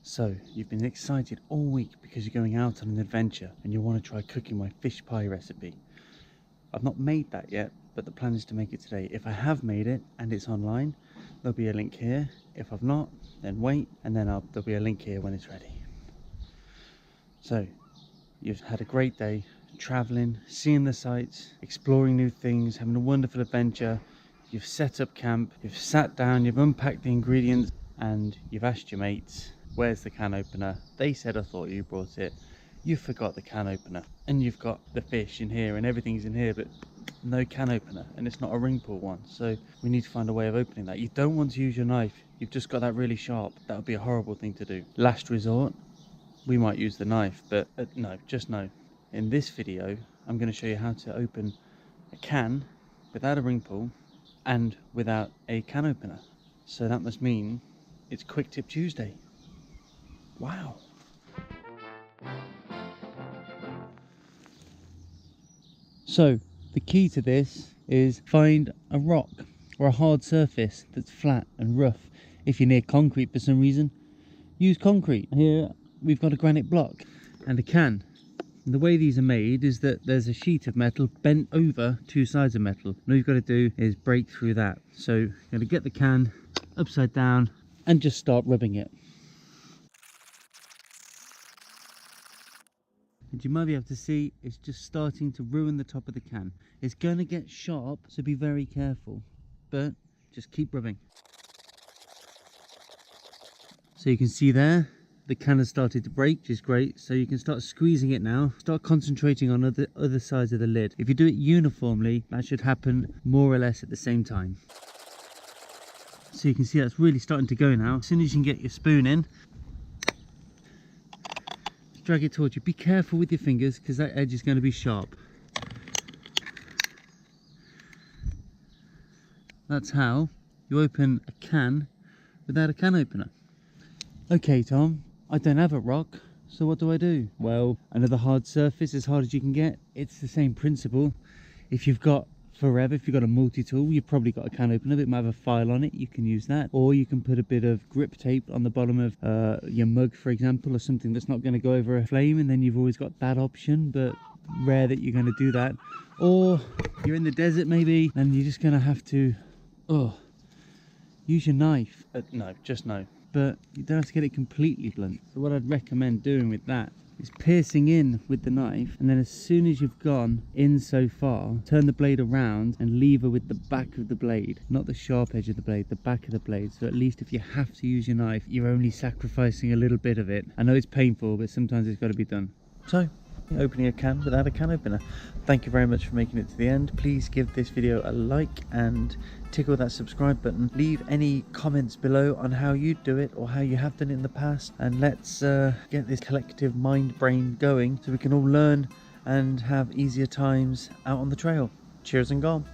So, you've been excited all week because you're going out on an adventure and you want to try cooking my fish pie recipe. I've not made that yet, but the plan is to make it today. If I have made it and it's online, there'll be a link here. If I've not, then wait, and then there'll be a link here when it's ready. So, you've had a great day traveling, seeing the sights, exploring new things, having a wonderful adventure. You've set up camp, you've sat down, you've unpacked the ingredients, and you've asked your mates, where's the can opener? They said, I thought you brought it. You forgot the can opener, and you've got the fish in here and everything's in here, but no can opener, and it's not a ring pull one. So we need to find a way of opening that. You don't want to use your knife. You've just got that really sharp. That would be a horrible thing to do. Last resort, we might use the knife, but no, just no. In this video, I'm going to show you how to open a can without a ring pull and without a can opener. So that must mean it's Quick Tip Tuesday. Wow. So the key to this is find a rock or a hard surface that's flat and rough. If you're near concrete for some reason, use concrete. Here we've got a granite block and a can. And the way these are made is that there's a sheet of metal bent over two sides of metal. And all you've got to do is break through that. So you're going to get the can upside down and just start rubbing it. And you might be able to see it's just starting to ruin the top of the can. It's going to get sharp, so be very careful, but just keep rubbing. So you can see there, the can has started to break, which is great. So you can start squeezing it now. Start concentrating on other sides of the lid. If you do it uniformly, that should happen more or less at the same time. So you can see that's really starting to go now. As soon as you can get your spoon in, drag it towards you. Be careful with your fingers because that edge is going to be sharp. That's how you open a can without a can opener. Okay, Tom, I don't have a rock, so what do I do? Well, another hard surface, as hard as you can get. It's the same principle. If you've got a multi-tool, you've probably got a can opener that might have a file on it. You can use that, or you can put a bit of grip tape on the bottom of your mug, for example, or something that's not going to go over a flame, and then you've always got that option, but rare that you're going to do that. Or you're in the desert maybe, and you're just going to have to use your knife. No, just no, but you don't have to get it completely blunt. So what I'd recommend doing with that is piercing in with the knife, and then as soon as you've gone in so far, turn the blade around and lever with the back of the blade, not the sharp edge of the blade, the back of the blade. So at least if you have to use your knife, you're only sacrificing a little bit of it. I know it's painful, but sometimes it's got to be done. So opening a can without a can opener. Thank you very much for making it to the end. Please give this video a like and tickle that subscribe button. Leave any comments below on how you do it or how you have done it in the past, and let's get this collective mind brain going so we can all learn and have easier times out on the trail. Cheers and gone.